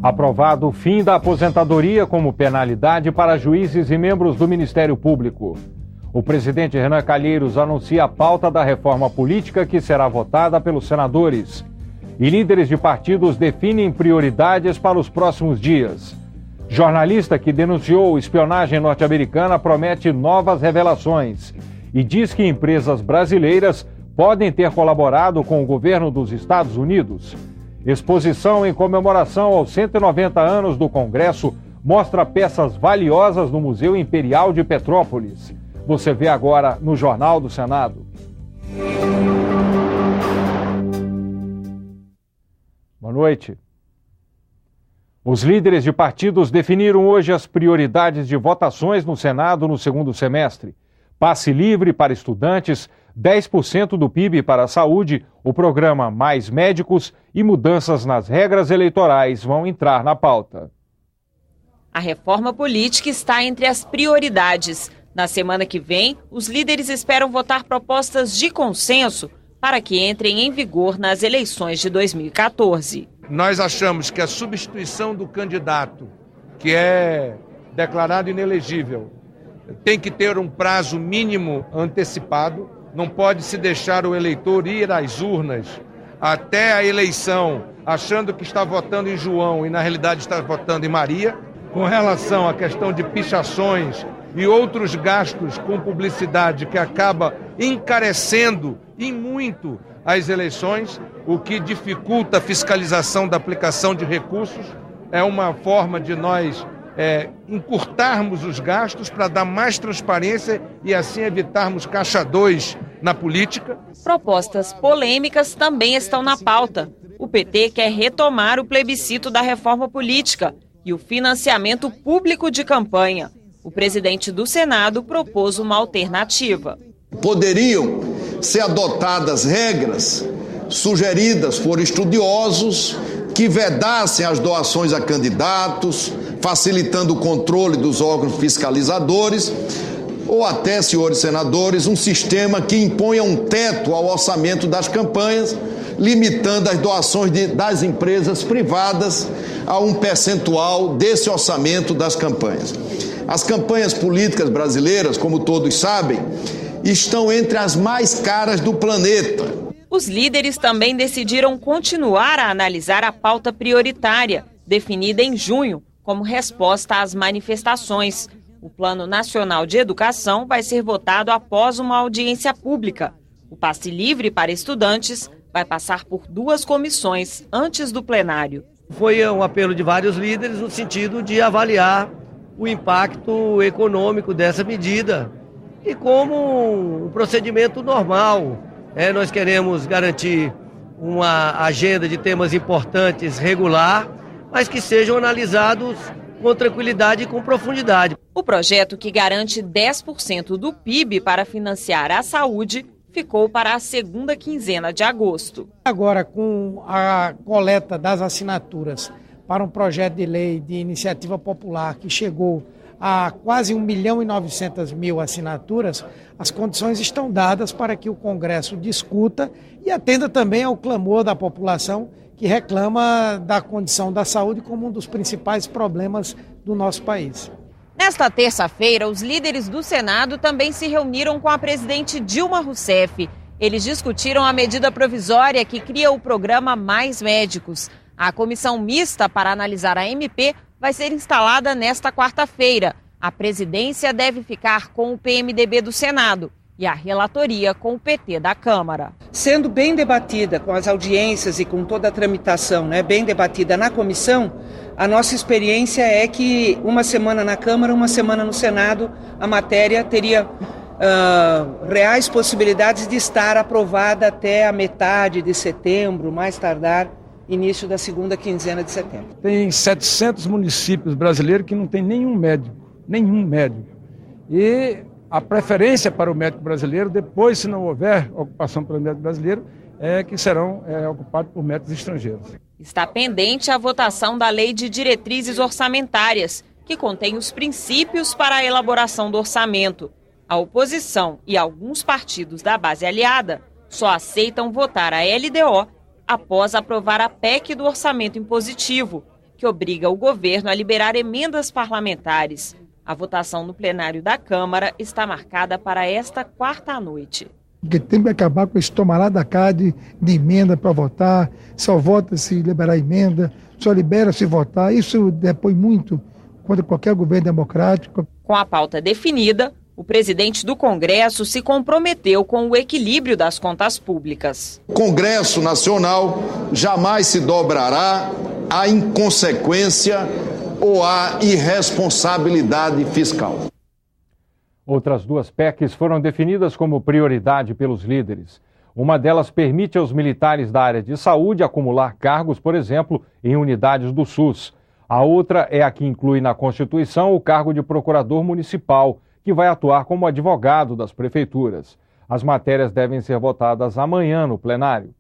Aprovado o fim da aposentadoria como penalidade para juízes e membros do Ministério Público. O presidente Renan Calheiros anuncia a pauta da reforma política que será votada pelos senadores. E líderes de partidos definem prioridades para os próximos dias. Jornalista que denunciou espionagem norte-americana promete novas revelações e diz que empresas brasileiras podem ter colaborado com o governo dos Estados Unidos. Exposição em comemoração aos 190 anos do Congresso mostra peças valiosas no Museu Imperial de Petrópolis. Você vê agora no Jornal do Senado. Boa noite. Os líderes de partidos definiram hoje as prioridades de votações no Senado no segundo semestre. Passe livre para estudantes, 10% do PIB para a saúde, o programa Mais Médicos e mudanças nas regras eleitorais vão entrar na pauta. A reforma política está entre as prioridades. Na semana que vem, os líderes esperam votar propostas de consenso para que entrem em vigor nas eleições de 2014. Nós achamos que a substituição do candidato que é declarado inelegível tem que ter um prazo mínimo antecipado. Não pode se deixar o eleitor ir às urnas até a eleição achando que está votando em João e na realidade está votando em Maria. Com relação à questão de pichações e outros gastos com publicidade que acaba encarecendo e muito as eleições, o que dificulta a fiscalização da aplicação de recursos, é uma forma de nós encurtarmos os gastos para dar mais transparência e assim evitarmos caixa 2 na política. Propostas polêmicas também estão na pauta. O PT quer retomar o plebiscito da reforma política e o financiamento público de campanha. O presidente do Senado propôs uma alternativa. Poderiam ser adotadas regras sugeridas por estudiosos que vedassem as doações a candidatos, facilitando o controle dos órgãos fiscalizadores, ou até, senhores senadores, um sistema que imponha um teto ao orçamento das campanhas, limitando as doações das empresas privadas a um percentual desse orçamento das campanhas. As campanhas políticas brasileiras, como todos sabem, estão entre as mais caras do planeta. Os líderes também decidiram continuar a analisar a pauta prioritária, definida em junho, como resposta às manifestações. O Plano Nacional de Educação vai ser votado após uma audiência pública. O passe livre para estudantes vai passar por 2 comissões antes do plenário. Foi um apelo de vários líderes no sentido de avaliar o impacto econômico dessa medida e como um procedimento normal. Nós queremos garantir uma agenda de temas importantes regular, mas que sejam analisados com tranquilidade e com profundidade. O projeto, que garante 10% do PIB para financiar a saúde, ficou para a segunda quinzena de agosto. Agora, com a coleta das assinaturas para um projeto de lei de iniciativa popular que chegou a quase 1.900.000 assinaturas, as condições estão dadas para que o Congresso discuta e atenda também ao clamor da população que reclama da condição da saúde como um dos principais problemas do nosso país. Nesta terça-feira, os líderes do Senado também se reuniram com a presidente Dilma Rousseff. Eles discutiram a medida provisória que cria o programa Mais Médicos. A comissão mista para analisar a MP vai ser instalada nesta quarta-feira. A presidência deve ficar com o PMDB do Senado e a relatoria com o PT da Câmara. Sendo bem debatida com as audiências e com toda a tramitação, bem debatida na comissão, a nossa experiência é que uma semana na Câmara, uma semana no Senado, a matéria teria reais possibilidades de estar aprovada até a metade de setembro, mais tardar, início da segunda quinzena de setembro. Tem 700 municípios brasileiros que não tem nenhum médico. E a preferência para o médico brasileiro, depois, se não houver ocupação pelo médico brasileiro, é que serão ocupados por médicos estrangeiros. Está pendente a votação da Lei de Diretrizes Orçamentárias, que contém os princípios para a elaboração do orçamento. A oposição e alguns partidos da base aliada só aceitam votar a LDO após aprovar a PEC do orçamento impositivo. que obriga o governo a liberar emendas parlamentares. A votação no plenário da Câmara está marcada para esta quarta à noite. Porque tem que acabar com esse tomará da cá de emenda para votar, só vota se liberar emenda, só libera se votar. Isso depõe muito contra qualquer governo democrático. Com a pauta definida, o presidente do Congresso se comprometeu com o equilíbrio das contas públicas. O Congresso Nacional jamais se dobrará à inconsequência ou à irresponsabilidade fiscal. Outras duas PECs foram definidas como prioridade pelos líderes. Uma delas permite aos militares da área de saúde acumular cargos, por exemplo, em unidades do SUS. A outra é a que inclui na Constituição o cargo de procurador municipal, que vai atuar como advogado das prefeituras. As matérias devem ser votadas amanhã no plenário.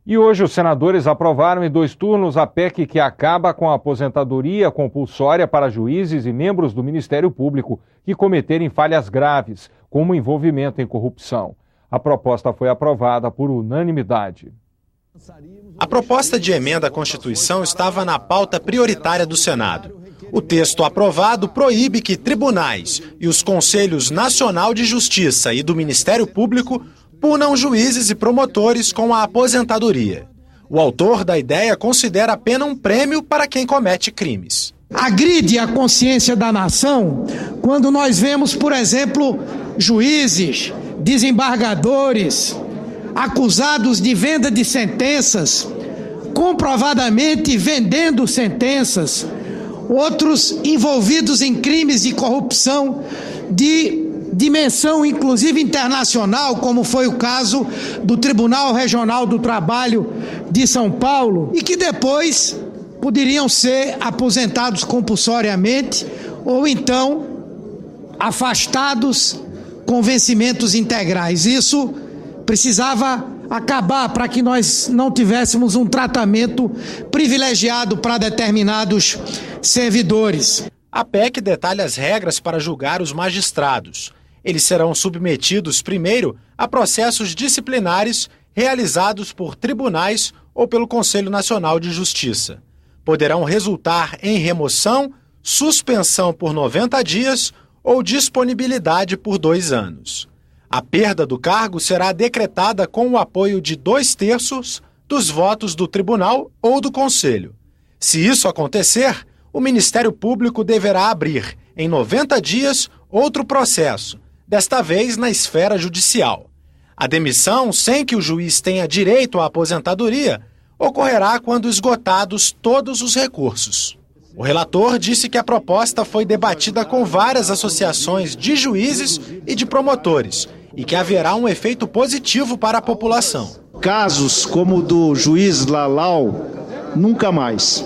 E hoje os senadores aprovaram em 2 turnos a PEC que acaba com a aposentadoria compulsória para juízes e membros do Ministério Público que cometerem falhas graves, como envolvimento em corrupção. A proposta foi aprovada por unanimidade. A proposta de emenda à Constituição estava na pauta prioritária do Senado. O texto aprovado proíbe que tribunais e os Conselhos Nacional de Justiça e do Ministério Público punam juízes e promotores com a aposentadoria. O autor da ideia considera a pena um prêmio para quem comete crimes. Agride a consciência da nação quando nós vemos, por exemplo, juízes, desembargadores, acusados de venda de sentenças, comprovadamente vendendo sentenças, outros envolvidos em crimes de corrupção de dimensão inclusive internacional, como foi o caso do Tribunal Regional do Trabalho de São Paulo, e que depois poderiam ser aposentados compulsoriamente ou então afastados com vencimentos integrais. Isso precisava acabar para que nós não tivéssemos um tratamento privilegiado para determinados servidores. A PEC detalha as regras para julgar os magistrados. Eles serão submetidos primeiro a processos disciplinares realizados por tribunais ou pelo Conselho Nacional de Justiça. Poderão resultar em remoção, suspensão por 90 dias ou disponibilidade por 2 anos. A perda do cargo será decretada com o apoio de 2/3 dos votos do tribunal ou do Conselho. Se isso acontecer, o Ministério Público deverá abrir, em 90 dias, outro processo, desta vez na esfera judicial. A demissão, sem que o juiz tenha direito à aposentadoria, ocorrerá quando esgotados todos os recursos. O relator disse que a proposta foi debatida com várias associações de juízes e de promotores e que haverá um efeito positivo para a população. Casos como o do juiz Lalau, nunca mais.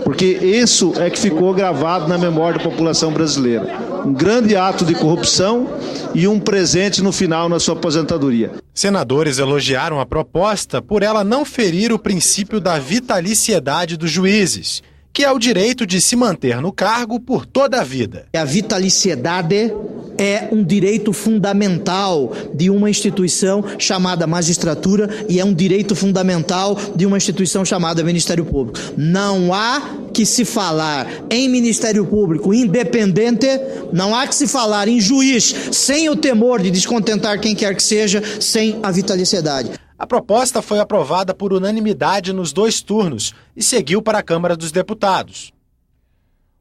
Porque isso é que ficou gravado na memória da população brasileira. Um grande ato de corrupção e um presente no final na sua aposentadoria. Senadores elogiaram a proposta por ela não ferir o princípio da vitaliciedade dos juízes, que é o direito de se manter no cargo por toda a vida. A vitaliciedade é um direito fundamental de uma instituição chamada magistratura e é um direito fundamental de uma instituição chamada Ministério Público. Não há que se falar em Ministério Público independente, não há que se falar em juiz sem o temor de descontentar quem quer que seja, sem a vitaliciedade. A proposta foi aprovada por unanimidade nos 2 turnos e seguiu para a Câmara dos Deputados.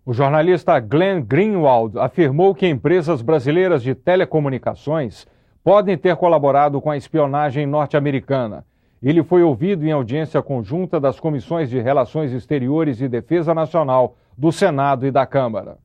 O jornalista Glenn Greenwald afirmou que empresas brasileiras de telecomunicações podem ter colaborado com a espionagem norte-americana. Ele foi ouvido em audiência conjunta das Comissões de Relações Exteriores e Defesa Nacional do Senado e da Câmara.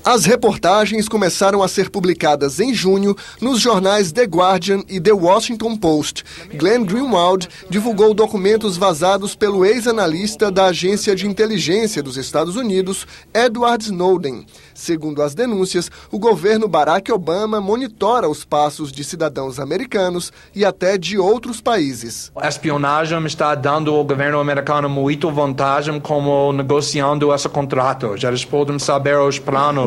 As reportagens começaram a ser publicadas em junho nos jornais The Guardian e The Washington Post. Glenn Greenwald divulgou documentos vazados pelo ex-analista da Agência de Inteligência dos Estados Unidos, Edward Snowden. Segundo as denúncias, o governo Barack Obama monitora os passos de cidadãos americanos e até de outros países. A espionagem está dando ao governo americano muita vantagem como negociando esse contrato. Eles podem saber os planos,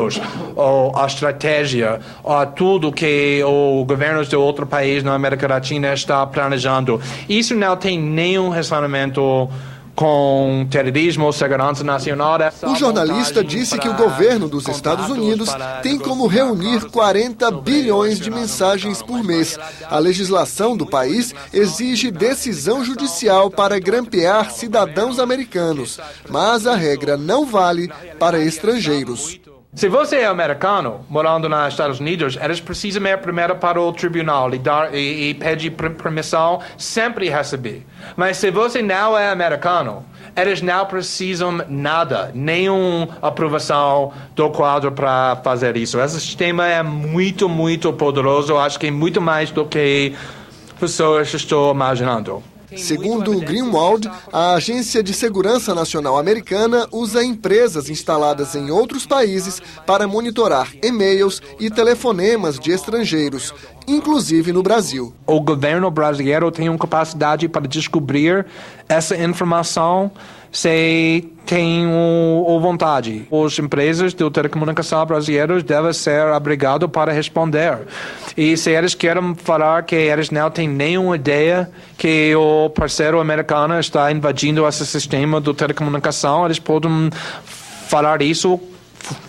ou a estratégia, ou tudo que o governo de outro país na América Latina está planejando. Isso não tem nenhum relacionamento com terrorismo, segurança nacional. O jornalista disse que o governo dos Estados Unidos tem como reunir 40 bilhões de mensagens por mês. A legislação do país exige decisão judicial para grampear cidadãos americanos, mas a regra não vale para estrangeiros. Se você é americano, morando nos Estados Unidos, eles precisam ir primeiro para o tribunal e pedir permissão, sempre receber. Mas se você não é americano, eles não precisam nada, nenhuma aprovação do quadro para fazer isso. Esse sistema é muito, muito poderoso. Acho que é muito mais do que pessoas estão imaginando. Segundo Greenwald, a Agência de Segurança Nacional Americana usa empresas instaladas em outros países para monitorar e-mails e telefonemas de estrangeiros, inclusive no Brasil. O governo brasileiro tem uma capacidade para descobrir essa informação se tem vontade. As empresas de telecomunicação brasileiras devem ser obrigadas para responder. E se eles querem falar que eles não têm nenhuma ideia que o parceiro americano está invadindo esse sistema de telecomunicação, eles podem falar isso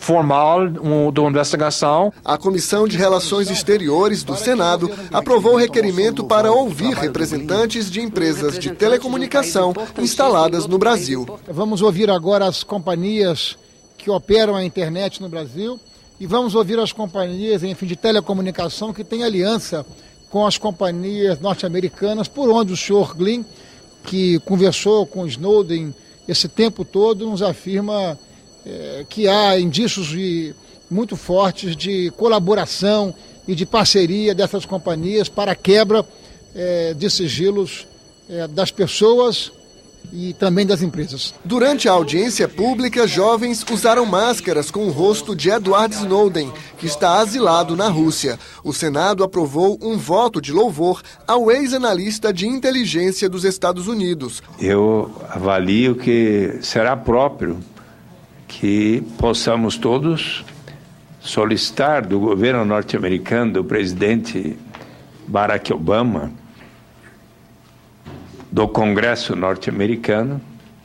formal da investigação. A Comissão de Relações Exteriores do Senado aprovou o requerimento para ouvir representantes de empresas de telecomunicação instaladas no Brasil. Vamos ouvir agora as companhias que operam a internet no Brasil e vamos ouvir as companhias, enfim, de telecomunicação que têm aliança com as companhias norte-americanas, por onde o senhor Glynn, que conversou com Snowden esse tempo todo, nos afirma que há indícios muito fortes de colaboração e de parceria dessas companhias para a quebra de sigilos das pessoas e também das empresas. Durante a audiência pública, jovens usaram máscaras com o rosto de Edward Snowden, que está asilado na Rússia. O Senado aprovou um voto de louvor ao ex-analista de inteligência dos Estados Unidos. Eu avalio que será próprio que possamos todos solicitar do governo norte-americano, do presidente Barack Obama, do Congresso norte-americano,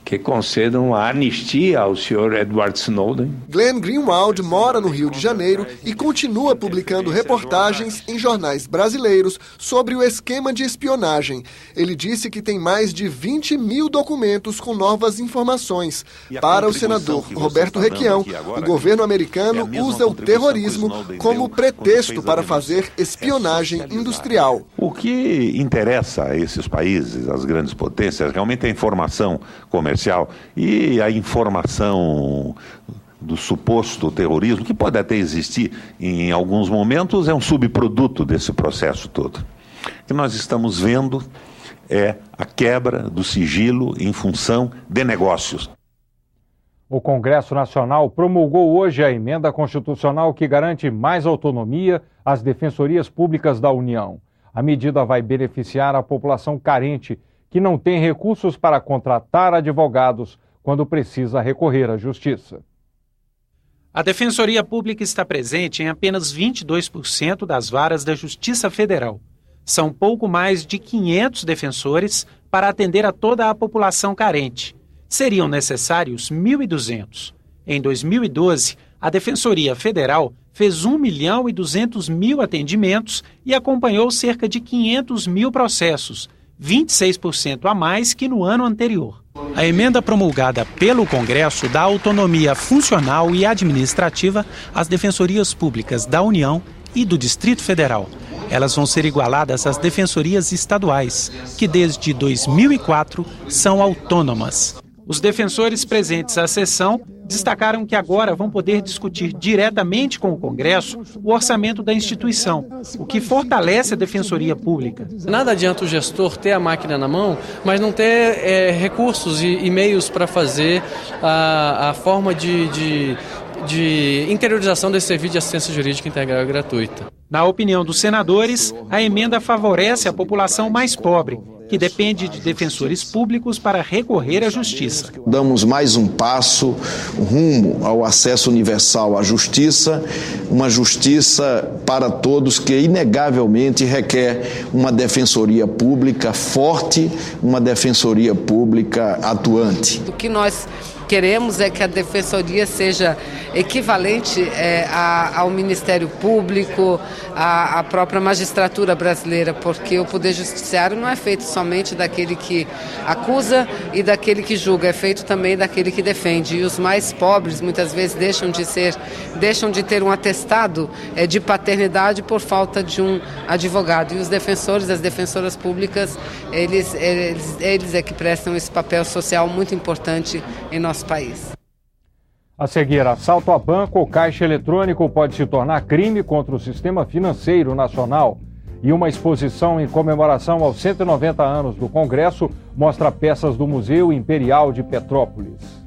que concedam a anistia ao senhor Edward Snowden. Glenn Greenwald mora no Rio de Janeiro e continua publicando reportagens em jornais brasileiros sobre o esquema de espionagem. Ele disse que tem mais de 20 mil documentos com novas informações. Para o senador Roberto Requião, o governo americano usa o terrorismo como pretexto para fazer espionagem industrial. O que interessa a esses países, as grandes potências, realmente é a informação comercial e a informação do suposto terrorismo, que pode até existir em alguns momentos, é um subproduto desse processo todo. O que nós estamos vendo é a quebra do sigilo em função de negócios. O Congresso Nacional promulgou hoje a emenda constitucional que garante mais autonomia às defensorias públicas da União. A medida vai beneficiar a população carente, que não tem recursos para contratar advogados quando precisa recorrer à justiça. A Defensoria Pública está presente em apenas 22% das varas da Justiça Federal. São pouco mais de 500 defensores para atender a toda a população carente. Seriam necessários 1.200. Em 2012, a Defensoria Federal fez 1.200.000 atendimentos e acompanhou cerca de 500.000 processos, 26% a mais que no ano anterior. A emenda promulgada pelo Congresso dá autonomia funcional e administrativa às defensorias públicas da União e do Distrito Federal. Elas vão ser igualadas às defensorias estaduais, que desde 2004 são autônomas. Os defensores presentes à sessão destacaram que agora vão poder discutir diretamente com o Congresso o orçamento da instituição, o que fortalece a Defensoria Pública. Nada adianta o gestor ter a máquina na mão, mas não ter recursos e meios para fazer a forma de interiorização desse serviço de assistência jurídica integral e gratuita. Na opinião dos senadores, a emenda favorece a população mais pobre, que depende de defensores públicos para recorrer à justiça. Damos mais um passo rumo ao acesso universal à justiça, uma justiça para todos que inegavelmente requer uma defensoria pública forte, uma defensoria pública atuante. O que nós queremos é que a Defensoria seja equivalente ao Ministério Público, à própria magistratura brasileira, porque o Poder Judiciário não é feito somente daquele que acusa e daquele que julga, é feito também daquele que defende. E os mais pobres muitas vezes deixam de ter um atestado de paternidade por falta de um advogado. E os defensores, as defensoras públicas, eles é que prestam esse papel social muito importante em nosso país. A seguir, assalto a banco ou caixa eletrônico pode se tornar crime contra o sistema financeiro nacional. E uma exposição em comemoração aos 190 anos do Congresso mostra peças do Museu Imperial de Petrópolis.